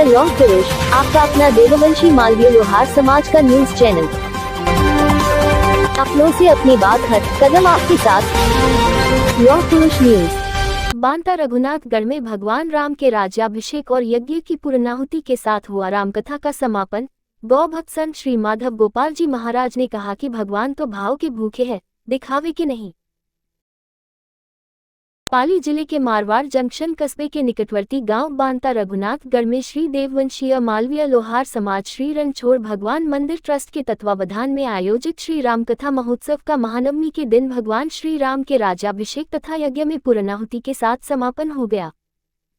मैं लौह पुरुष, आपका अपना देववंशी मालवीय लोहार समाज का न्यूज चैनल। अपनों से अपनी बात हट कदम आपके साथ, लौह पुरुष न्यूज। बांता रघुनाथगढ़ में भगवान राम के राज्याभिषेक और यज्ञ की पूर्णाहुति के साथ हुआ रामकथा का समापन। गौ भक्त संत श्री माधव गोपाल जी महाराज ने कहा कि भगवान तो भाव के भूखे हैं, दिखावे के नहीं। पाली जिले के मारवाड़ जंक्शन कस्बे के निकटवर्ती गांव बांता रघुनाथगढ़ में श्री देववंशीय मालवीय लोहार समाज श्री रणछोड़ भगवान मंदिर ट्रस्ट के तत्वावधान में आयोजित श्री रामकथा महोत्सव का महानवमी के दिन भगवान श्री राम के राज्याभिषेक तथा यज्ञ में पूर्णाहुति के साथ समापन हो गया।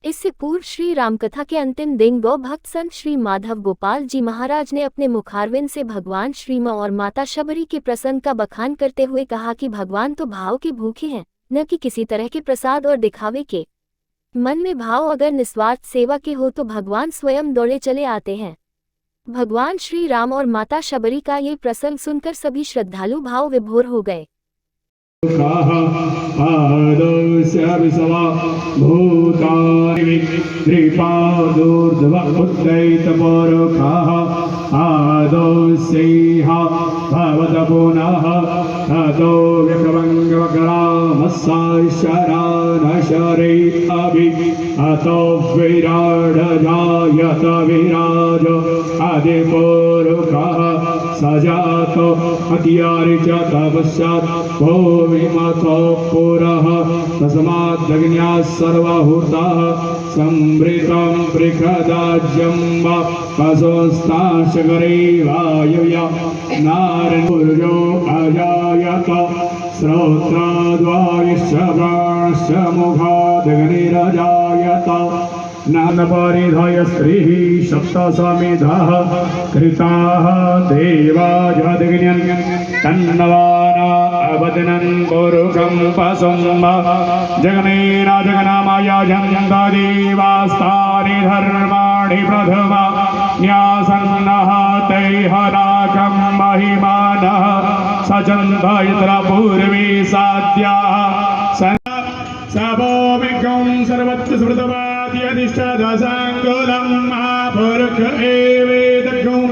इससे पूर्व श्री रामकथा के अंतिम दिन गौ भक्त संत श्री माधव गोपाल जी महाराज ने अपने मुखारविंद से भगवान श्री मां और माता शबरी के प्रसंग का बखान करते हुए कहा कि भगवान तो भाव के भूखे हैं, न कि किसी तरह के प्रसाद और दिखावे के। मन में भाव अगर निस्वार्थ सेवा के हो तो भगवान स्वयं दौड़े चले आते हैं। भगवान श्री राम और माता शबरी का ये प्रसंग सुनकर सभी श्रद्धालु भाव विभोर हो गए। अतो विराड जायत विराज आदिपुरुषः सजातो अतियारि च तपस्यात् भूमिमतो पुरः तस्मादग्न्याः सर्वभूताः संवृतं बृहदाज्यं वा वसोस्ताशकरे वायुया नारनुर्यो अजायत श्रोत्राद्वायुश्च प्राणश्च मुखादग्निरजायत नानपरिधाय स्त्रीः सप्तसमिधाः कृताः देवा जगदग्न्यं तन्नवाना अवदनं पुरुषं पशुं जगनेन जगनामाया जन्ता देवास्तानि धर्माणि प्रथमा न्यासन्नः तैः नाकं महिमानः सचन्दयत्र पूर्वे साध्याः सबोऽभिज्ञं सर्वत्र स्मृतवाद्यधिष्ठदशाङ्गुलं महापुरुष एवेदज्ञं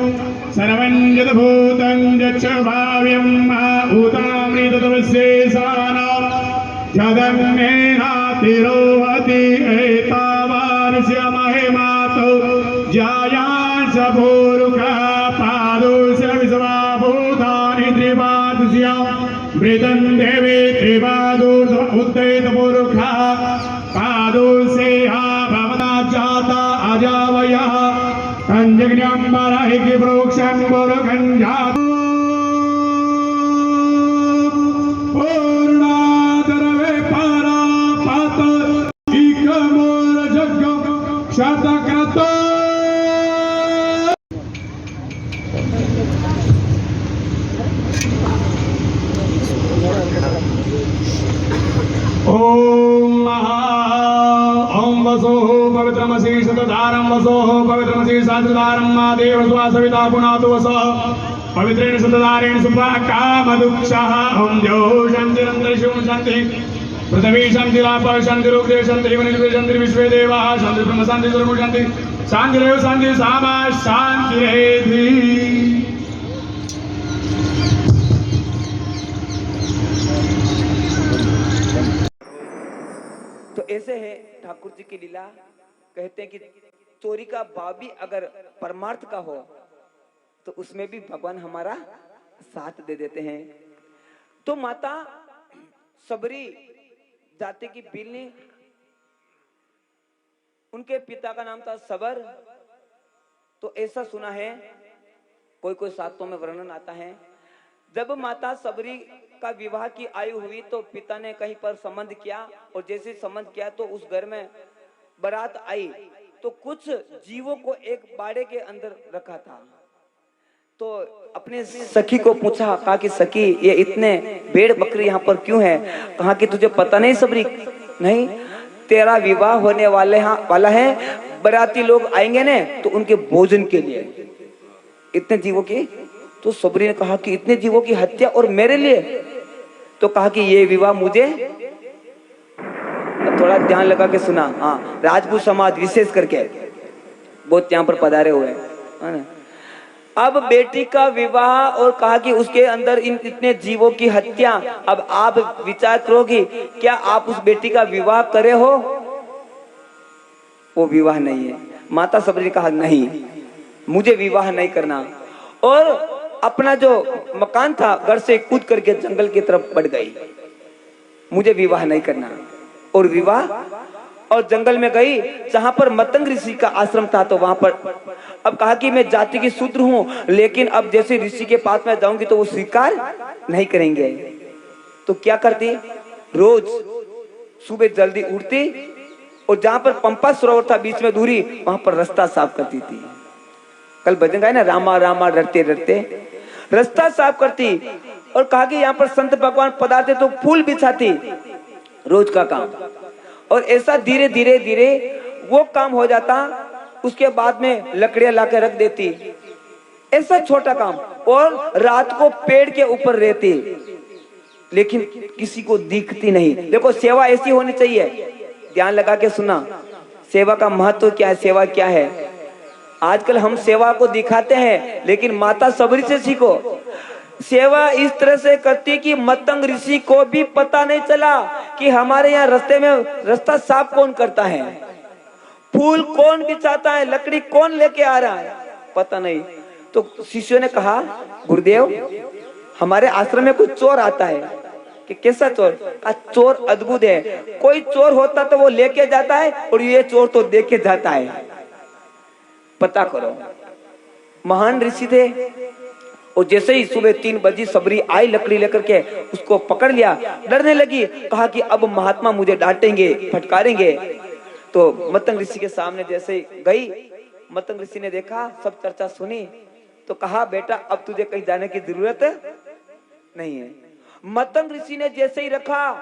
सर्वं यद्भूतं यच्च भाव्यं महाभूतामृतत्वविशेषाणां यदन्येनातिरोहति एतावानस्य महिमातो ज्यायाश्च पुरुषः पादोश्च विश्वभूतानि त्रिपादस्य मृतं देवे त्रिपादोर्ध उद्दैत पुरुषः पादोसेहा भवता जाता अजावयः कंजग्न्यं बरहिकि प्रोक्षं पुरुषं जातो पूर्णादरवे परापत इकमोर जग्गं शतक्रत ओम वसोः पवित्रमसि शतधारं वसोः पवित्रमसि सहस्रधारं मा देव स्वासविता पुनातु वसः पवित्रेण शतधारेण सुप्राकामदुक्षः ओम द्यौ शान्तिरन्तरिक्षं शान्ति पृथिवी शान्तिरापः शान्तिरुग्रे शान्तिर्वनिर्वे शान्तिर्विश्वे देवाः शान्तिर्ब्रह्म शान्तिर्धर्मो शान्ति शान्तिरेव शान्ति सामा शान्तिरेधि। तो ऐसे है ठाकुर जी की लीला। कहते हैं कि चोरी का भाव भी अगर परमार्थ का हो तो उसमें भी भगवान हमारा साथ दे देते हैं। तो माता सबरी जाति की बिल्ली, उनके पिता का नाम था सबर। तो ऐसा सुना है, कोई कोई शास्त्रों में वर्णन आता है, जब माता सबरी का विवाह की आयु हुई तो पिता ने कहीं पर संबंध किया, और जैसे संबंध किया तो उस घर में बारात आई तो कुछ जीवों को एक बाड़े के अंदर रखा था। तो अपने सखी को पूछा, कहा कि सखी ये इतने भेड़ बकरी यहाँ पर क्यों है? कहा कि तुझे पता नहीं सबरी? नहीं, तेरा विवाह होने वाला है, बाराती लोग आएंगे ने तो उनके भोजन के लिए इतने जीवों की। तो सबरी ने कहा कि इतने जीवों की हत्या और मेरे लिए? तो कहा कि ये विवाह मुझे, थोड़ा ध्यान लगा के सुना, हाँ, राजपूत समाज विशेष करके बहुत यहाँ पर पधारे हुए हैं, है ना। अब बेटी का विवाह और कहा कि उसके अंदर इन इतने जीवों की हत्या। अब आप विचार करोगी, क्या आप उस बेटी का विवाह करे हो? वो विवाह नहीं है। माता सबरी ने कहा नहीं, मुझे विवाह नहीं करना, और अपना जो मकान था घर से कूद करके जंगल की तरफ बढ़ गई। मुझे विवाह नहीं करना, और विवाह और जंगल में गई जहां पर मतंग ऋषि का आश्रम था। तो वहां पर अब कहा कि मैं जाति की शूद्र हूं, लेकिन अब जैसे ऋषि के पास में जाऊंगी तो वो स्वीकार नहीं करेंगे। तो क्या करती, रोज सुबह जल्दी उठती और जहां पर पंपा सरोवर था बीच में दूरी, वहां पर रास्ता साफ करती थी। कल भजन गाए ना, रामा रामा डरते डरते, रास्ता साफ करती। और कहा कि यहाँ पर संत भगवान पधारते तो फूल बिछाती, रोज का काम। और ऐसा धीरे धीरे धीरे वो काम हो जाता। उसके बाद में लकड़ियां लाकर रख देती, ऐसा छोटा काम। और रात को पेड़ के ऊपर रहती, लेकिन किसी को दिखती नहीं। देखो सेवा ऐसी होनी चाहिए, ध्यान लगा के सुना, सेवा का महत्व क्या है, सेवा क्या है। आजकल हम सेवा को दिखाते हैं, लेकिन माता सबरी से सीखो। सेवा इस तरह से करती कि मतंग ऋषि को भी पता नहीं चला कि हमारे यहाँ रास्ते में रास्ता साफ कौन करता है, फूल कौन बिछाता है, लकड़ी कौन लेके आ रहा है, पता नहीं। तो शिष्यों ने कहा, गुरुदेव हमारे आश्रम में कुछ चोर आता है। कि कैसा चोर? का चोर अद्भुत है, कोई चोर होता तो वो लेके जाता है, और ये चोर तो देके जाता है। पता करो। महान ऋषि थे। और जैसे ही सुबह 3 बजे सबरी आई लकड़ी लेकर के, उसको पकड़ लिया, डरने लगी। कहा कि अब महात्मा मुझे डांटेंगे, फटकारेंगे। तो मतंग ऋषि के सामने जैसे गई, मतंग ऋषि ने देखा, सब चर्चा सुनी, तो कहा बेटा अब तुझे कहीं जाने की जरूरत नहीं है। मतंग ऋषि ने जैसे ही रखा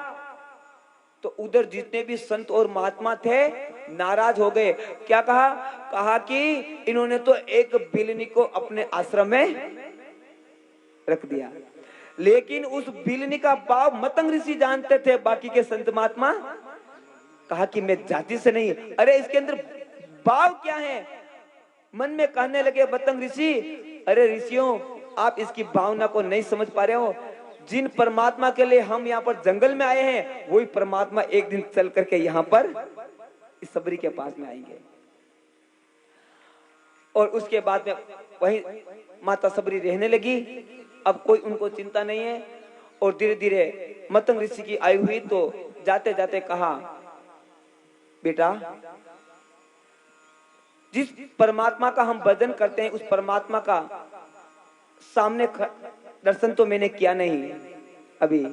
तो उधर जितने भी संत और महात्मा थे नाराज हो गए। क्या कहा? कहा कि इन्होंने तो एक बिलनी को अपने आश्रम में रख दिया। लेकिन उस बिलनी का भाव मतंग ऋषि जानते थे, बाकी के संत महात्मा। कहा कि मैं जाति से नहीं, अरे इसके अंदर भाव क्या है। मन में कहने लगे मतंग ऋषि, अरे ऋषियों आप इसकी भावना को नहीं समझ पा रहे हो। जिन परमात्मा के लिए हम यहाँ पर जंगल में आए हैं, वही परमात्मा एक दिन चल करके यहाँ पर इस सबरी के पास में आएंगे। और उसके बाद में वही माता सबरी रहने लगी। अब कोई उनको चिंता नहीं है। और धीरे धीरे मतंग ऋषि की आयु हुई तो जाते जाते कहा, बेटा जिस परमात्मा का हम भजन करते हैं, उस परमात्मा का सामने दर्शन तो मैंने किया नहीं, अभी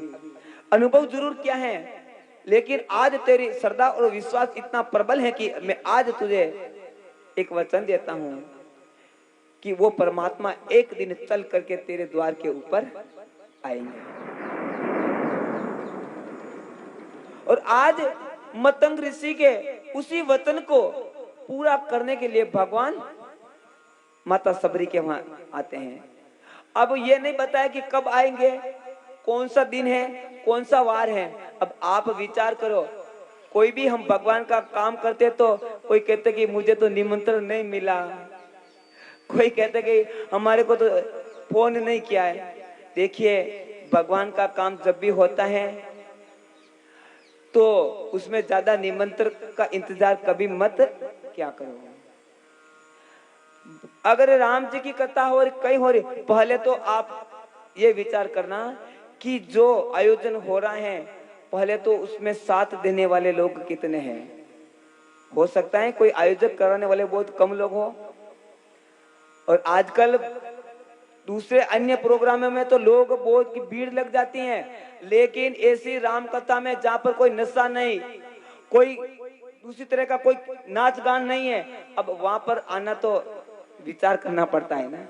अनुभव जरूर किया है, लेकिन आज तेरी श्रद्धा और विश्वास इतना प्रबल है कि मैं आज तुझे एक वचन देता हूं कि वो परमात्मा एक दिन चल करके तेरे द्वार के ऊपर आएंगे। और आज मतंग ऋषि के उसी वचन को पूरा करने के लिए भगवान माता सबरी के वहां आते हैं। अब ये नहीं बताया कि कब आएंगे, कौन सा दिन है, कौन सा वार है। अब आप विचार करो, कोई भी हम भगवान का काम करते तो कोई कहते कि मुझे तो निमंत्रण नहीं मिला, कोई कहते कि हमारे को तो फोन नहीं किया है। देखिए भगवान का काम जब भी होता है तो उसमें ज्यादा निमंत्रण का इंतजार कभी मत क्या करो। अगर राम जी की कथा हो रही, कहीं हो रही, पहले तो आप ये विचार करना कि जो आयोजन हो रहा है, पहले तो उसमें साथ देने वाले लोग कितने हैं। हो सकता है कोई आयोजक कराने वाले बहुत कम लोग हो, और आजकल दूसरे अन्य प्रोग्रामों में तो लोग बहुत की भीड़ लग जाती है। लेकिन ऐसी राम कथा में जहां पर कोई नशा नहीं, कोई दूसरी तरह का कोई नाच गान नहीं है, अब वहां पर आना तो विचार करना पड़ता है ना।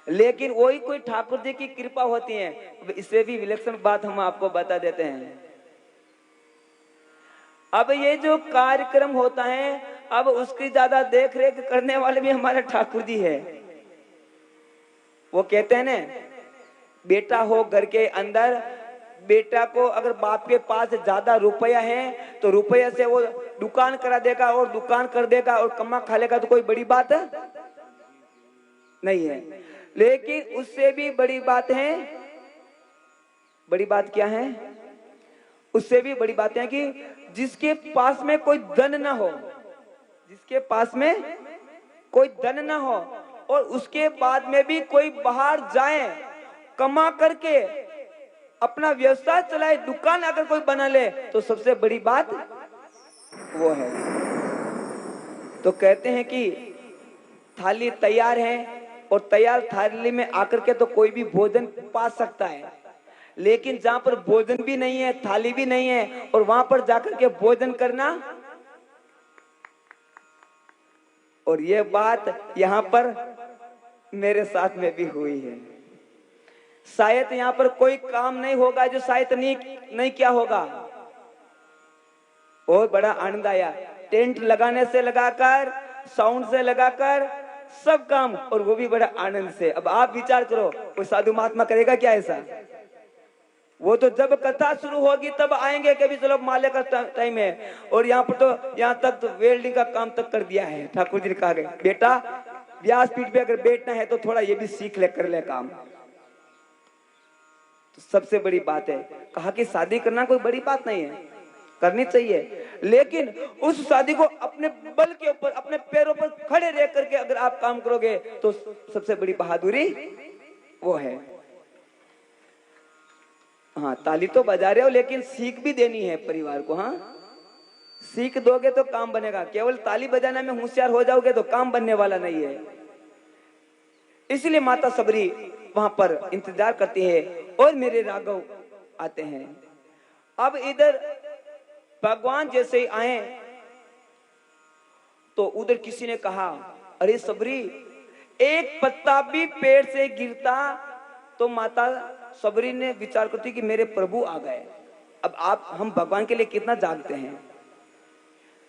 लेकिन वही कोई ठाकुर जी की कृपा होती है। इससे भी विलक्षण बात हम आपको बता देते हैं। अब ये जो कार्यक्रम होता है, अब उसकी ज्यादा देख रेख करने वाले भी हमारे ठाकुर जी है। वो कहते हैं ना, बेटा हो घर के अंदर बेटा को अगर बाप के पास ज्यादा रुपया है तो रुपये से वो दुकान करा देगा और दुकान कर देगा और कमा खा लेगा, तो कोई बड़ी बात है नहीं है। लेकिन उससे भी बड़ी बात है, बड़ी बात क्या है, उससे भी बड़ी बात है कि जिसके पास में कोई धन ना हो, जिसके पास में कोई धन ना हो और उसके बाद में भी कोई बाहर जाए कमा करके अपना व्यवसाय चलाए, दुकान अगर कोई बना ले, तो सबसे बड़ी बात वो है। तो कहते हैं कि थाली तैयार है और तैयार थाली में आकर के तो कोई भी भोजन पा सकता है, लेकिन जहां पर भोजन भी नहीं है, थाली भी नहीं है और वहां पर जाकर के भोजन करना, और ये बात यहां पर मेरे साथ में भी हुई है। शायद यहां पर कोई काम नहीं होगा जो शायद नहीं किया होगा। बहुत बड़ा आनंद आया, टेंट लगाने से लगाकर, साउंड से लगाकर, सब काम, और वो भी बड़ा आनंद से। अब आप विचार करो, कोई साधु महात्मा करेगा क्या ऐसा? वो तो जब कथा शुरू होगी तब आएंगे, कभी चलो माले का टाइम है, और यहाँ पर तो यहाँ तक तो वेल्डिंग का काम तक कर दिया है। ठाकुर जी ने कहा बेटा व्यासपीठ पे अगर बैठना है तो थोड़ा ये भी सीख ले, कर ले काम। तो सबसे बड़ी बात है, कहा कि शादी करना कोई बड़ी बात नहीं है, करनी चाहिए, लेकिन उस शादी को अपने बल के ऊपर, अपने पैरों पर खड़े रह करके अगर आप काम करोगे तो सबसे बड़ी बहादुरी वो है। हाँ, ताली तो बजा रहे हो, लेकिन सीख भी देनी है परिवार को। हाँ, सीख दोगे तो काम बनेगा, केवल ताली बजाने में होशियार हो जाओगे तो काम बनने वाला नहीं है। इसलिए माता सबरी वहां पर इंतजार करती है और मेरे राघव आते हैं। अब इधर भगवान जैसे ही आए तो उधर किसी ने कहा, अरे सबरी, एक पत्ता भी पेड़ से गिरता तो माता सबरी ने विचार करती कि मेरे प्रभु आ गए। अब हम भगवान के लिए कितना जागते हैं।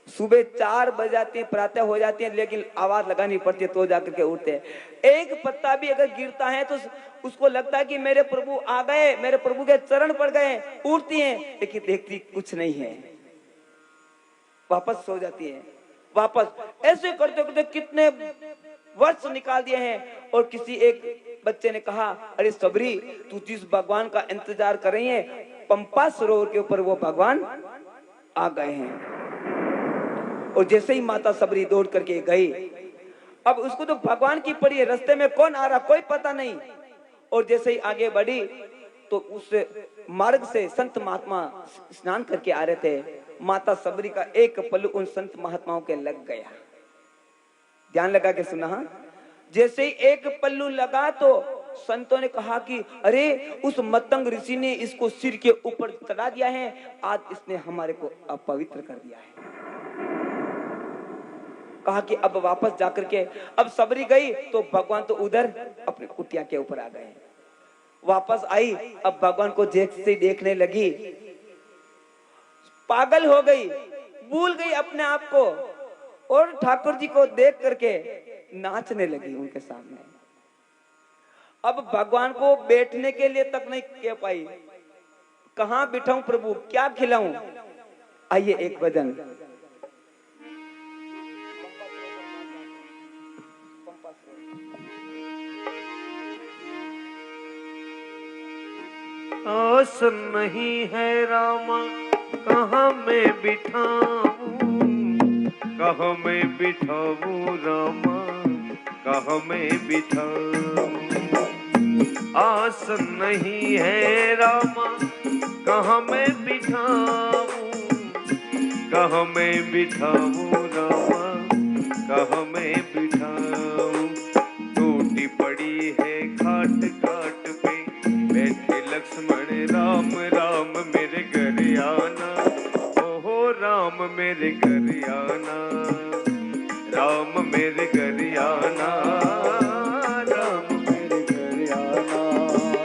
सुबह 4 बज जाती है, प्रातः हो जाती है, लेकिन आवाज लगानी पड़ती है तो जाकर के उठते हैं। एक पत्ता भी अगर गिरता है तो उसको लगता है कि मेरे प्रभु आ गए, मेरे प्रभु के चरण पड़ गए, उठती है, लेकिन देखती कुछ नहीं है, वापस सो जाती है। वापस ऐसे करते करते कितने वर्ष निकाल दिए हैं। और किसी एक बच्चे ने कहा, अरे सबरी, तू जिस भगवान का इंतजार कर रही है, पंपा सरोवर के ऊपर वो भगवान आ गए हैं। और जैसे ही माता सबरी दौड़ करके गई, अब उसको तो भगवान की पड़ी है, रास्ते में कौन आ रहा कोई पता नहीं। और जैसे ही आगे बढ़ी तो उस मार्ग से संत महात्मा स्नान करके आ रहे थे। माता सबरी का एक पल्लू उन संत महात्माओं के लग गया। ध्यान लगा के सुना। हाँ, जैसे ही एक पल्लू लगा तो संतों ने कहा कि अरे, उस मतंग ऋषि ने इसको सिर के ऊपर चढ़ा दिया है, आज इसने हमारे को अपवित्र कर दिया है। कहा कि अब वापस जाकर के, अब सबरी गई तो भगवान तो उधर अपने कुटिया के ऊपर आ गए। वापस आई, अब भगवान को जैसे देखने लगी, पागल हो गई, भूल गई अपने आप को, और ठाकुर जी को देख करके नाचने लगी उनके सामने। अब भगवान को बैठने के लिए तक नहीं कह पाई, कहां बिठाऊं प्रभु, क्या खिलाऊं। आइए एक भजन। आस नहीं है रामा, कहाँ मैं बिठाऊं, कहाँ मैं बिठाऊं रामा, कहाँ मैं बिठाऊं। आस नहीं है रामा, कहाँ मैं बिठाऊं, कहाँ मैं बिठाऊं रामा, कहाँ मैं बिठाऊं। टूटी पड़ी है घाट घाट पे, बैठे लक्ष्मण राम राम मेरे घर आना, ओहो राम मेरे घर आना, राम मेरे घर आना, राम मेरे घर आना।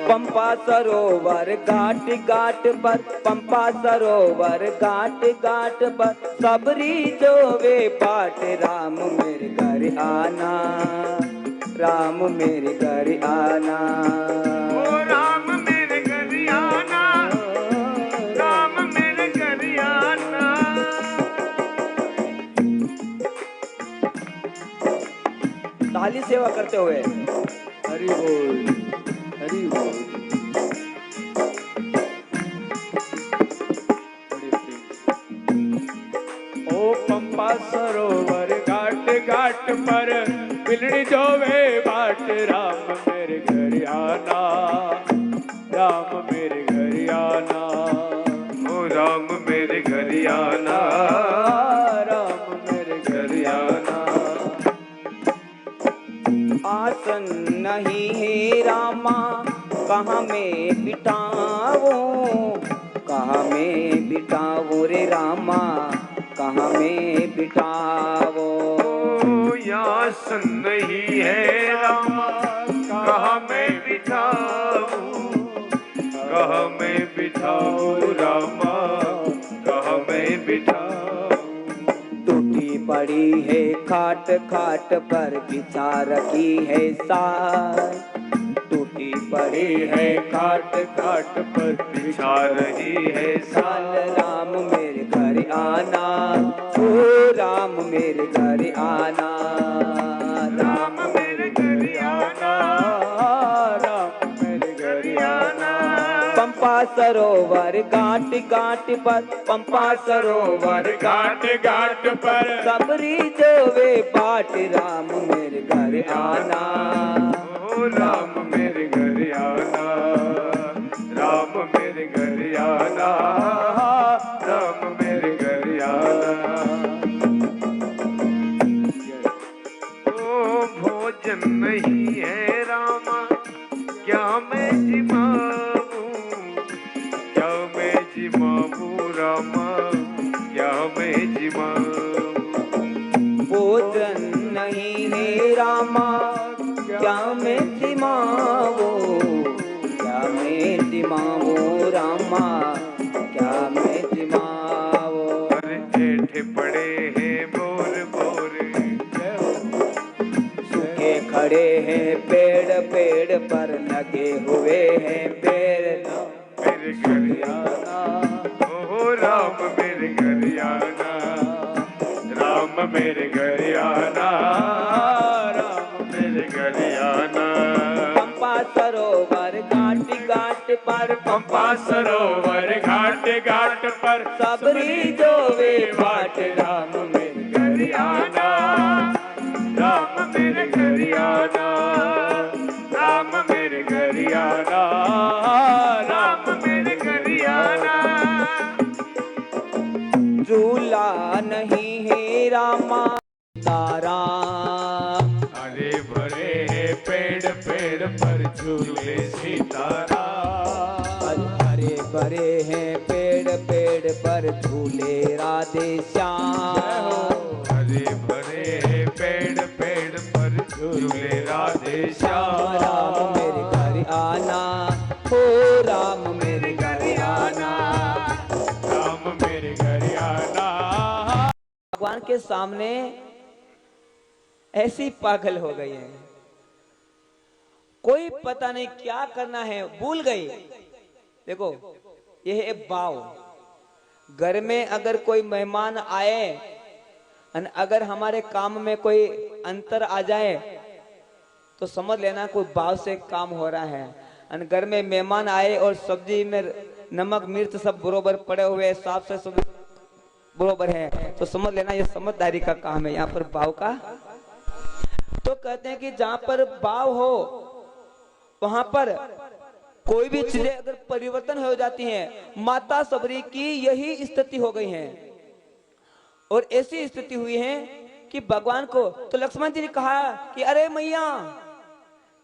पंपा सरोवर घाट घाट पर, पंपा सरोवर घाट घाट पर, सबरी जो वे बाट, राम मेरे घर आना, राम मेरे घर आना, ओ राम मेरे घर आना, निराली सेवा करते हुए। हरि बोल, हरि बोल। ओ पंपा सरोवर घाट घाट पर बिलड़ी जोवे बाट राम मेरे घर आना, राम मेरे घर आना, ओ राम मेरे घर आना, राम मेरे घर आना। आसन नहीं है रामा कहाँ में बिठाऊं, कहाँ में बिठाऊं रे रामा, कहाँ में बिठाओ। यासन नहीं है रामा कहाँ मैं बिठाऊं, कहाँ मैं बिठाऊं रामा, कहाँ मैं बिठाऊं। टूटी पड़ी है खाट खाट पर बिछा रखी है सार, टूटी पड़ी है खाट खाट पर बिछा रही है साल। राम मेरे घर आना, ओ राम मेरे घर आना, राम मेरे घर आना, राम मेरे घर आना। पंपा सरोवर घाट घाट पर, पंपा सरोवर घाट घाट पर सबरी जोवे बाट राम मेरे घर आना, ओ राम मेरे घर आना, राम मेरे घर आना, राम मेरे घर आना। ओ भोजन नहीं है रामा क्या मैं जिमाऊं, क्या मैं जिमाऊं रामा, क्या मैं जिमाऊं। भोजन नहीं है रामा क्या मैं दिमावो, क्या मैं दिमावो रामा, क्या मैं दिमावो। अरे जेठ पड़े हैं बोर बोर, सूखे खड़े हैं पेड़ पेड़ पर लगे हुए हैं पेड़, मेरे घर आना, ओ राम मेरे घर आना, राम मेरे घर आना, राम मेरे घर आना। पंपा सरोवर घाट घाट पर, पंपा सरोवर घाट घाट पर सबरी जोवे बाट राम मेरे घर आना, राम मेरे घर आना, राम मेरे घर आना, राम मेरे घर आना। झूला नहीं है रामा तारा, हरे भरे हैं पेड़ पेड़ पर झूले सीतारा, हरे भरे हैं पेड़ पेड़ पर झूले राधे श्याम। हरे भरे हैं पेड़ पेड़ पर झूले राधे श्याम। राम मेरे घर आना, हो राम मेरे घर आना, राम मेरे घर आना। भगवान के सामने ऐसी पागल हो गई है, कोई पता नहीं क्या करना है, भूल गई। देखो यह है भाव। घर में अगर कोई मेहमान आए और अगर हमारे काम में कोई अंतर आ जाए तो समझ लेना कोई भाव से काम हो रहा है। और घर में मेहमान आए और सब्जी में नमक मिर्च सब बरोबर पड़े हुए, साफ से सब बरोबर है, तो समझ लेना ये समझदारी का काम है, यहाँ पर भाव का। तो कहते हैं कि जहां पर भाव हो वहां पर कोई भी चीजें अगर परिवर्तन हो जाती हैं। माता सबरी की यही स्थिति हो गई है और ऐसी स्थिति हुई है कि भगवान को, तो लक्ष्मण जी ने कहा कि अरे मैया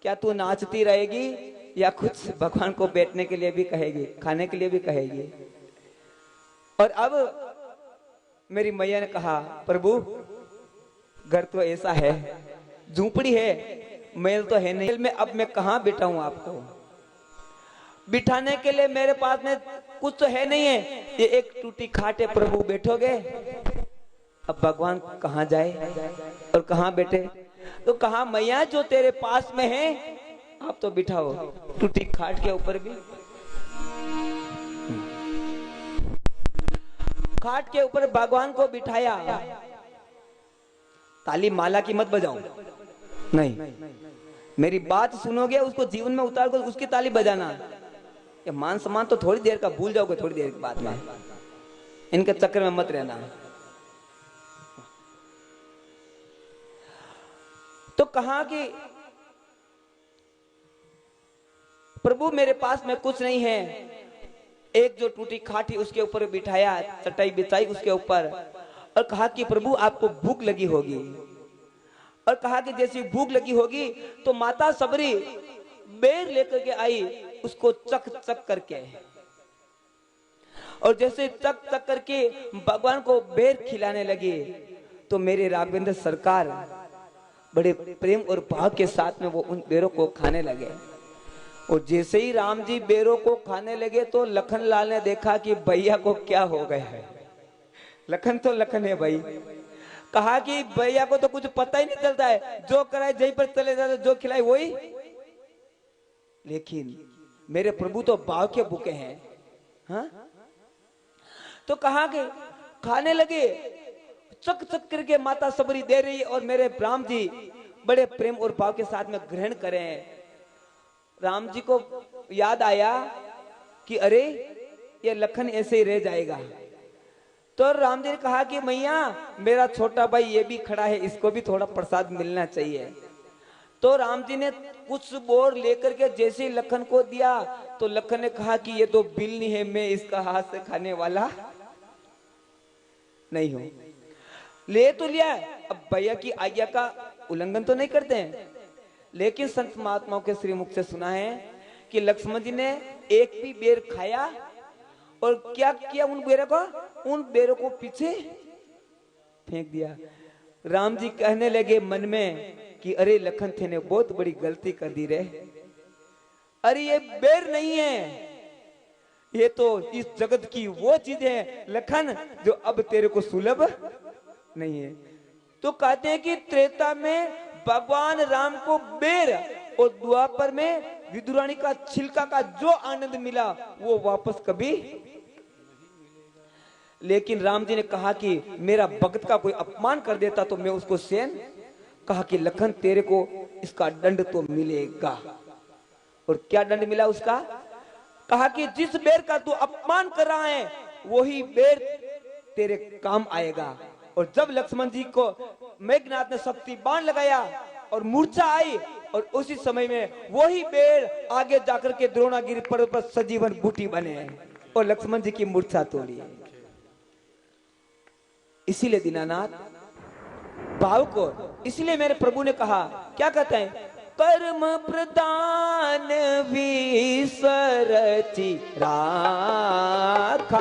क्या तू नाचती रहेगी या कुछ भगवान को बैठने के लिए भी कहेगी, खाने के लिए भी कहेगी। और अब मेरी मैया ने कहा प्रभु घर तो ऐसा है, झूपड़ी है, महल तो है नहीं, में अब मैं कहां बिठाऊं आपको, बिठाने के लिए मेरे पास में कुछ तो है नहीं है, ये एक टूटी खाट है, प्रभु बैठोगे। अब भगवान कहां जाए और कहां बैठे, तो कहा मैया जो तेरे पास में है आप तो बिठाओ टूटी खाट के ऊपर भी। खाट के ऊपर भगवान को बिठाया। ताली माला की मत बजाऊं, नहीं, मेरी बात सुनोगे, उसको जीवन में उतार कर उसकी ताली बजाना। ये मान सम्मान तो थोड़ी देर का भूल जाओगे, थोड़ी देर के बाद में। इनके चक्कर में मत रहना। तो कहा कि प्रभु मेरे पास में कुछ नहीं है। एक जो टूटी खाटी उसके ऊपर बिठाया, चटाई बिछाई उसके ऊपर, और कहा कि प्रभु आपको भूख लगी होगी। और कहा कि जैसी भूख लगी होगी तो माता सबरी बेर लेकर के आई, उसको चक चक करके, और जैसे चक चक करके भगवान को बेर खिलाने लगे तो मेरे राघवेंद्र सरकार बड़े प्रेम और भाव के साथ में वो उन बेरों को खाने लगे। और जैसे ही राम जी बेरों को खाने लगे तो लखन लाल ने देखा कि भैया को क्या हो गया है। लखन तो लखन है भाई। कहा कि भैया को तो कुछ पता ही नहीं चलता है, जो कराए जहीं पर चले जाते, जो खिलाए वही। लेकिन मेरे प्रभु तो भाव के भूखे हैं। हाँ? तो कहा कि खाने लगे, चक चक करके माता सबरी दे रही, और मेरे राम जी बड़े प्रेम और भाव के साथ में ग्रहण करें। राम जी को याद आया कि अरे ये लखन ऐसे ही रह जाएगा। तो राम जी ने कहा कि मैया मेरा छोटा भाई ये भी खड़ा है, इसको भी थोड़ा प्रसाद मिलना चाहिए। तो राम जी ने कुछ बोर लेकर के जैसे ही लखन को दिया तो लखन ने कहा कि ये तो बिल नहीं है, मैं इसका हाथ से खाने वाला नहीं हूं। ले तो लिया, अब भैया की आज्ञा का उल्लंघन तो नहीं करते हैं। लेकिन संत महात्माओं के श्रीमुख से सुना है कि लक्ष्मण जी ने एक भी बेर खाया और क्या किया, उन बेरों को पीछे फेंक दिया। राम जी कहने लगे मन में कि अरे लखन थे ने बहुत बड़ी गलती कर दी रे। अरे ये बेर नहीं है, ये तो इस जगत की वो चीज है लखन जो अब तेरे को सुलभ नहीं है। तो कहते हैं कि त्रेता में भगवान राम को बेर और द्वापर में विदुरानी का छिलका का जो आनंद मिला वो वापस कभी। लेकिन राम जी ने कहा कि मेरा भक्त का कोई अपमान कर देता तो मैं उसको सहन। कहा कि लखन तेरे को इसका दंड तो मिलेगा। और क्या दंड मिला उसका? कहा कि जिस बेर का तू अपमान कर रहा है वही बेर तेरे काम आएगा। और जब लक्ष्मण जी को मेघनाथ ने शक्ति बाण लगाया और मूर्छा आई, और उसी समय में वही बेर आगे जाकर के द्रोणागिरी पर्वत पर सजीवन बूटी बने और लक्ष्मण जी की मूर्छा तोड़ी। इसीलिए दीनानाथ भाव को, इसलिए मेरे प्रभु ने कहा, क्या कहते हैं, कर्म प्रदान विसरति राखा